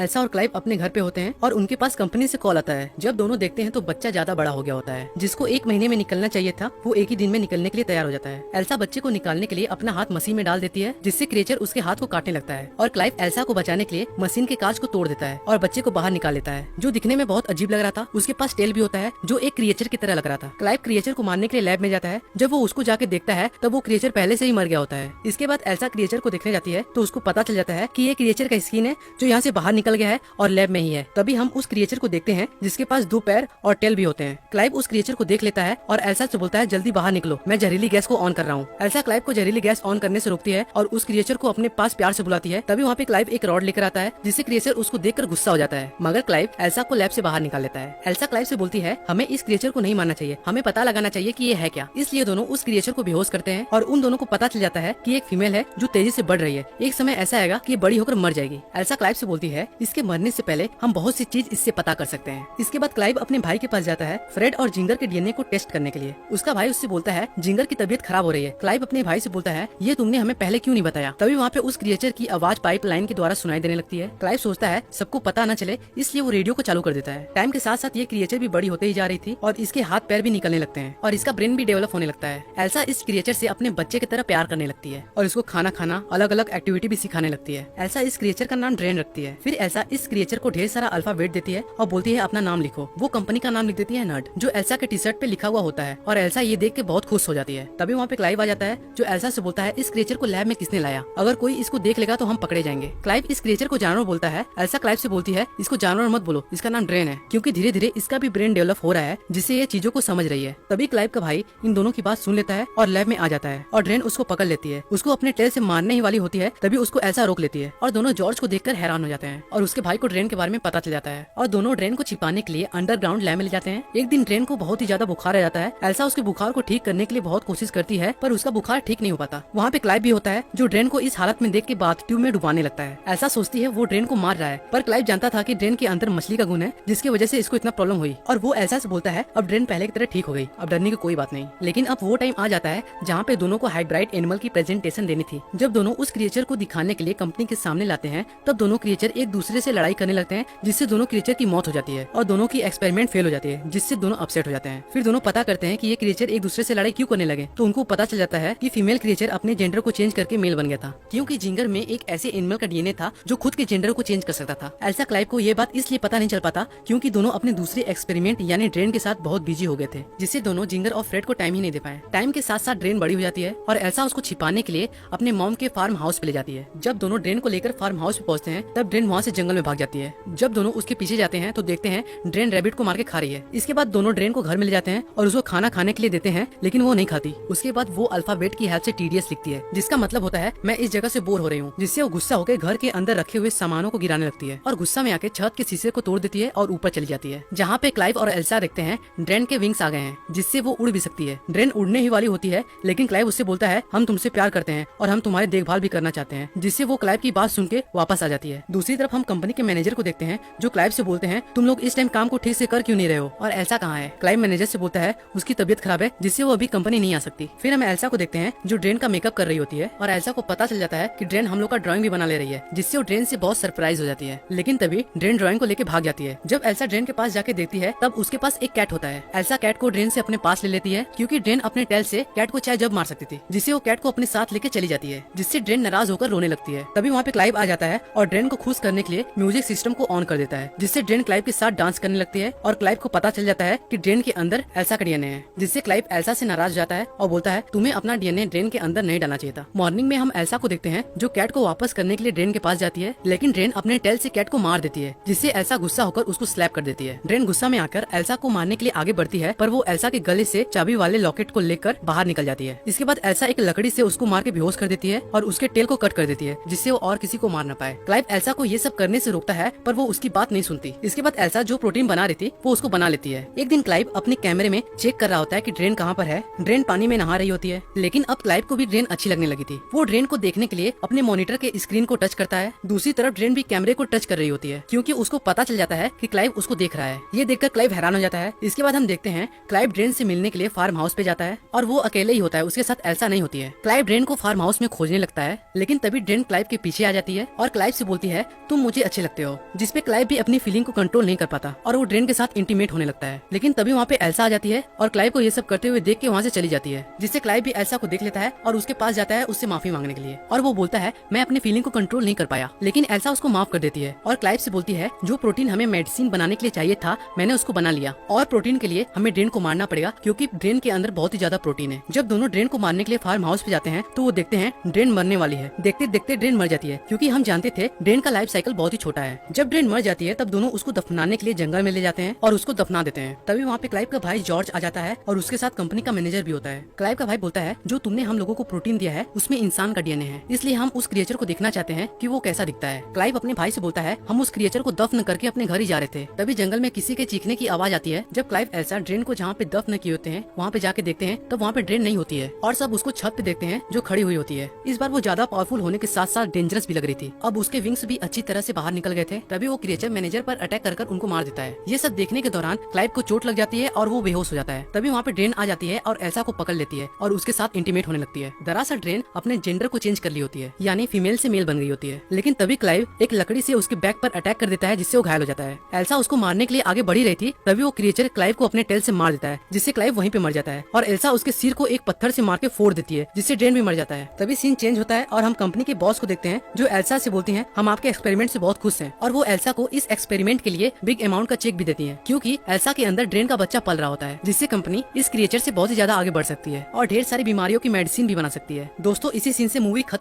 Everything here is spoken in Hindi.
एल्सा और क्लाइव अपने घर पे होते हैं और उनके पास कंपनी से कॉल आता है। जब दोनों देखते हैं तो बच्चा ज्यादा बड़ा हो गया होता है। जिसको 1 महीने में निकलना चाहिए था वो एक ही दिन में निकलने के लिए तैयार हो जाता है। एल्सा बच्चे को निकालने के लिए अपना हाथ मशीन में डाल देती है, जिससे क्रिएचर उसके हाथ को काटने लगता है और क्लाइव एल्सा को बचाने के लिए मशीन के कांच को तोड़ देता है और बच्चे को बाहर निकाल लेता है, जो दिखने में बहुत अजीब लग रहा था। उसके पास टेल भी होता है जो एक क्रिएचर की तरह लग रहा था। क्लाइव क्रिएचर को मारने के लिए लैब में जाता है। जब वो उसको जाके देखता है तब वो क्रिएचर पहले से ही मर गया होता है। इसके बाद एल्सा क्रिएचर को देखने जाती है तो उसको पता चल जाता है कि ये क्रिएचर का स्किन है जो यहाँ से बाहर निकल गया है और लैब में ही है। तभी हम उस क्रिएचर को देखते हैं जिसके पास 2 पैर और टेल भी होते हैं। क्लाइव उस क्रिएचर को देख लेता है और एल्सा से बोलता है जल्दी बाहर निकलो, मैं जहरीली गैस को ऑन कर रहा हूँ। एल्सा क्लाइव को जहरीली गैस ऑन करने से रोकती है और उस क्रिएचर को अपने पास प्यार से बुलाती है। तभी वहाँ पे क्लाइव एक रॉड लेकर आता है जिससे क्रिएचर उसको देखकर गुस्सा हो जाता है, मगर क्लाइव एल्सा को लैब से बाहर निकाल लेता है। एल्सा क्लाइव से बोलती है हमें इस क्रिएचर को नहीं मारना चाहिए, हमें पता लगाना चाहिए कि ये है क्या। इसलिए दोनों उस क्रिएचर को बेहोश करते हैं और उन दोनों को पता चल जाता है कि एक फीमेल है जो तेजी से बढ़ रही है। एक समय ऐसा आएगा कि ये बड़ी होकर मर जाएगी। एल्सा क्लाइव से बोलती है इसके मरने से पहले हम बहुत सी चीज इससे पता कर सकते हैं। इसके बाद क्लाइव अपने भाई के पास जाता है फ्रेड और जिंगर के डीएनए को टेस्ट करने के लिए। उसका भाई उससे बोलता है जिंगर की तबीयत खराब हो रही है। क्लाइव अपने भाई से बोलता है ये तुमने हमें पहले क्यों नहीं बताया। तभी वहाँ पे उस क्रिएचर की आवाज पाइपलाइन के द्वारा सुनाई देने लगती है। क्लाइव सोचता है सबको पता न चले इसलिए वो रेडियो को चालू कर देता है। टाइम के साथ साथ ये क्रिएचर भी बड़ी होते ही जा रही थी और इसके हाथ पैर भी निकलने लगते हैं और इसका ब्रेन भी डेवलप होने लगता है। एल्सा इस क्रिएचर से अपने बच्चे की तरह प्यार करने लगती है और इसको खाना खाना, अलग अलग एक्टिविटी भी सिखाने लगती है। एल्सा इस क्रिएचर का नाम ड्रेन रखती है। फिर एल्सा इस क्रिएचर को ढेर सारा अल्फाबेट देती है और बोलती है अपना नाम लिखो। वो कंपनी का नाम लिख देती है नर्ड, जो एल्सा के टी शर्ट पे लिखा हुआ होता है और एल्सा ये देख के बहुत खुश हो जाती है। तभी वहाँ पे क्लाइव आ जाता है जो एल्सा से बोलता है इस क्रिएचर को लैब में किसने लाया, अगर कोई इसको देख लेगा तो हम पकड़े जाएंगे। क्लाइव इस क्रिएचर को जानवर बोलता है। एल्सा क्लाइव से बोलती है इसको जानवर मत बोलो, इसका नाम ड्रेन है, क्योंकि धीरे धीरे इसका भी ब्रेन डेवलप हो रहा है जिससे ये चीजों को समझ रही है। तभी क्लाइव का भाई इन दोनों की बात सुन लेता है और लैब में आ जाता है और ड्रेन उसको पकड़ लेती है। उसको अपने टेल से मारने ही वाली होती है, तभी उसको एल्सा रोक लेती है और दोनों जॉर्ज को देखकर हैरान हो जाते हैं और उसके भाई को ड्रेन के बारे में पता चल जाता है और दोनों ड्रेन को छिपाने के लिए अंडरग्राउंड लैब में ले जाते हैं। एक दिन ड्रेन को बहुत ही ज्यादा बुखार आ जाता है। एल्सा उसके बुखार को ठीक करने के लिए बहुत कोशिश करती है पर उसका बुखार ठीक नहीं हो पाता। वहाँ पे क्लाइव भी होता है जो ड्रेन को इस हालत में देख के बाथ ट्यूब में डुबाने लगता है। ऐसा सोचती है वो ड्रेन को मार रहा है, पर क्लाइव जानता था कि ड्रेन के अंदर मछली का गुण है जिसकी वजह से इसको इतना प्रॉब्लम हुई और वो एल्सा से बोलता है अब ड्रेन पहले की तरह ठीक हो गई, अब डरने की कोई बात नहीं। लेकिन अब वो टाइम आ जाता है जहाँ पे दोनों को हाइब्रिड एनिमल की प्रेजेंटेशन देनी थी। जब दोनों उस क्रिएचर को दिखाने के लिए कंपनी के सामने लाते हैं तब दोनों क्रिएचर एक दूसरे से लड़ाई करने लगते हैं जिससे दोनों क्रिएचर की मौत हो जाती है और दोनों की एक्सपेरिमेंट फेल हो जाती है जिससे दोनों अपसेट हो जाते हैं। फिर दोनों पता करते हैं कि ये क्रिएचर एक दूसरे से लड़ाई क्यों करने लगे, तो उनको पता चल जाता है कि फीमेल क्रिएचर अपने जेंडर को चेंज करके मेल बन गया था, क्योंकि जिंगर में एक ऐसे एनिमल का डीएनए था जो खुद के जेंडर को चेंज कर सकता था। एल्सा क्लाइव को ये बात इसलिए पता नहीं चल पाता क्योंकि दोनों अपने दूसरे एक्सपेरिमेंट यानी ड्रेन के साथ बहुत बिजी हो गए थे, जिससे दोनों जिंगर और फ्रेड को टाइम ही नहीं दे पाए। टाइम के साथ साथ ड्रेन बड़ी हो जाती है और एल्सा उसको छिपाने के लिए अपने मॉम के फार्म हाउस पे ले जाती है। जब दोनों ड्रेन को लेकर फार्म हाउस पे पहुंचते हैं तब ड्रेन वहाँ से जंगल में भाग जाती है। जब दोनों उसके पीछे जाते हैं तो देखते हैं ड्रेन रैबिट को मार के खा रही है। इसके बाद दोनों ड्रेन को घर में ले जाते हैं और उसको खाना खाने के लिए देते हैं, लेकिन वो नहीं खाती। उसके बाद वो अल्फाबेट की हेल्प से टीडीएस लिखती है, जिसका मतलब होता है मैं इस जगह से बोर हो रही हूँ, जिससे वो गुस्सा होकर घर के अंदर रखे हुए सामानों को गिराने लगती है और गुस्सा में आके छत के शीशे को तोड़ देती है और ऊपर चली जाती है, जहाँ पे क्लाइव और एल्सा देखते हैं ड्रेन के विंग्स आ गए हैं जिससे वो उड़ भी सकती है। ड्रेन उड़ने ही वाली होती है लेकिन क्लाइव उससे बोलता है हम तुमसे प्यार करते हैं और हम तुम्हारी देखभाल भी करना चाहते हैं, जिससे वो क्लाइव की बात सुन के वापस आ जाती है। दूसरी तरफ हम कंपनी के मैनेजर को देखते हैं जो क्लाइव से बोलते हैं तुम लोग इस टाइम काम को ठीक से कर क्यों नहीं रहे हो और एल्सा कहाँ है। क्लाइव मैनेजर से बोलता है उसकी तबीयत खराब है जिससे वो अभी कंपनी नहीं आ सकती। फिर हम एल्सा को देखते हैं जो ड्रेन का मेकअप कर रही होती है और एल्सा को पता चल जाता है कि ड्रेन हम लोग का ड्राइंग भी बना ले रही है, जिससे वो ड्रेन से बहुत सरप्राइज हो जाती है। लेकिन तभी ड्रेन ड्राइंग को लेके भाग जाती है। जब एल्सा ड्रेन के पास जाके देखती है तब उसके पास एक कैट होता है। एल्सा कैट को ड्रेन से अपने पास ले लेती है क्योंकि ड्रेन अपने टेल से कैट को चाहे जब मार सकती थी, जिससे वो कैट को अपने साथ लेके चली जाती है, जिससे ड्रेन नाराज होकर रोने लगती है। तभी वहाँ पे क्लाइव आ जाता है और ड्रेन को खुश करने के लिए म्यूजिक सिस्टम को ऑन कर देता है, जिससे ड्रेन क्लाइव के साथ डांस करने लगती है और क्लाइव को पता चल जाता है कि ड्रेन के अंदर एल्सा का डीएनए है, जिससे क्लाइव एल्सा से नाराज जाता है और बोलता है तुम्हें अपना डीएनए ड्रेन के अंदर नहीं डालना चाहिए था। मॉर्निंग में हम एल्सा को देखते हैं जो कैट को वापस करने के लिए ड्रेन के पास जाती है, लेकिन ड्रेन अपने टेल से कैट को मार देती है, जिससे एल्सा गुस्सा होकर उसको स्लैप कर देती है। ड्रेन गुस्सा में आकर एल्सा को मारने के लिए आगे बढ़ती है, पर वो एल्सा के गले से चाबी वाले लॉकेट को लेकर बाहर निकल जाती है। इसके बाद एल्सा एक लकड़ी से उसको मार के बेहोश कर देती है और उसके टेल को कट कर देती है, जिससे वो और किसी को मार न पाए। क्लाइव एल्सा को ये सब करने से रोकता है पर वो उसकी बात नहीं सुनती। इसके बाद एल्सा जो प्रोटीन बना रही थी वो उसको बना लेती है। एक दिन क्लाइव अपने कैमरे में चेक कर रहा होता है कि ड्रेन कहाँ पर है। ड्रेन पानी में नहा रही होती है, लेकिन अब क्लाइव को भी ड्रेन अच्छी लगने लगी थी। वो ड्रेन को देखने के लिए अपने मॉनिटर के स्क्रीन को टच करता है। दूसरी तरफ ड्रेन भी कैमरे को टच कर रही होती है क्योंकि उसको पता चल जाता है कि क्लाइव उसको देख रहा है। ये देखकर क्लाइव हैरान हो जाता है। इसके बाद हम देखते हैं क्लाइव ड्रेन से मिलने के लिए फार्म हाउस पे जाता है और वो अकेले ही होता है, उसके साथ एल्सा नहीं होती है। क्लाइव ड्रेन को फार्म हाउस में खोजने लगता है, लेकिन तभी ड्रेन क्लाइव के पीछे आ जाती है और क्लाइव से बोलती है तुम मुझे अच्छे लगते हो, जिसपे क्लाइव भी अपनी फीलिंग को कंट्रोल नहीं कर पाता और वो ड्रेन के साथ इंटीमेट होने लगता है। लेकिन तभी वहाँ पे एल्सा आ जाती है और क्लाइव को ये सब करते हुए देख के वहाँ से चली जाती है, जिससे क्लाइव भी एल्सा को देख लेता है और उसके पास जाता है उससे माफी मांगने के लिए। और वो बोलता है मैं अपनी फीलिंग को कंट्रोल नहीं कर पाया, लेकिन एल्सा उसको माफ कर देती है और क्लाइव से बोलती है जो प्रोटीन हमें मेडिसिन बनाने के लिए चाहिए था मैंने उसको बना लिया, और प्रोटीन के लिए हमें ड्रेन को मारना पड़ेगा क्योंकि ड्रेन के अंदर बहुत ही ज्यादा प्रोटीन है। जब दोनों ड्रेन को मारने के लिए फार्म हाउस पे जाते हैं तो वो देखते हैं ड्रेन मरने वाली है। देखते देखते ड्रेन मर जाती है, क्योंकि हम जानते थे ड्रेन का लाइफ साइकिल बहुत ही छोटा है। जब ड्रेन मर जाती है तब दोनों उसको दफनाने के लिए जंगल में ले जाते हैं और उसको दफना देते हैं। तभी वहाँ पे क्लाइव का भाई जॉर्ज आ जाता है और उसके साथ कंपनी का मैनेजर भी होता है। क्लाइव का भाई बोलता है जो तुमने हम लोगों को प्रोटीन दिया है उसमें इंसान का डीएनए है, इसलिए हम उस क्रिएचर को देखना चाहते हैं कि वो कैसा दिखता है। क्लाइव अपने भाई से बोलता है हम उस क्रिएचर को दफन करके अपने घर ही जा रहे थे। तभी जंगल में किसी के चीखने की आवाज आती है। जब क्लाइव एल्सा ड्रेन को जहाँ पे दफन किए होते हैं वहाँ पे जाके देखते हैं तब वहाँ पे ड्रेन नहीं होती है और सब उसको छत पे देखते हैं जो खड़ी हुई होती है। इस बार वो ज्यादा पावरफुल होने के साथ साथ डेंजरस भी लग रही थी। अब उसके विंग्स भी अच्छी तरह से बाहर निकल गए थे। तभी वो क्रिएचर मैनेजर पर अटैक कर उनको मार देता है। ये सब देखने के दौरान क्लाइव को चोट लग जाती है और वो बेहोश हो जाता है। तभी वहाँ पे ड्रेन आ जाती है और एल्सा को पकड़ लेती है और उसके साथ इंटीमेट होने लगती है। दरअसल ड्रेन अपने जेंडर को चेंज कर ली होती है, यानी फीमेल से मेल बन गई होती है। लेकिन तभी क्लाइव एक लकड़ी से उसके बैक पर अटैक कर देता है, जिससे वो घायल हो जाता है। एल्सा उसको मारने के लिए आगे बढ़ी रही थी, तभी वो क्रिएचर क्लाइव को अपने टेल से मार देता है, जिससे क्लाइव वहीं पे मर जाता है और एल्सा उसके सिर को एक पत्थर से मार के फोड़ देती है, जिससे ड्रेन भी मर जाता है। तभी सीन चेंज होता है और हम कंपनी के बॉस को देखते हैं जो एल्सा से बोलती हैं हम आपके एक्सपेरिमेंट से बहुत खुश हैं, और वो एल्सा को इस एक्सपेरिमेंट के लिए बिग अमाउंट का चेक भी देती है, क्योंकि एल्सा के अंदर ड्रेन का बच्चा पल रहा होता है, जिससे कंपनी इस क्रिएचर से बहुत ही ज्यादा आगे बढ़ सकती है और ढेर सारी बीमारियों की मेडिसिन भी बना सकती है। दोस्तों इसी सीन से मूवी खत्म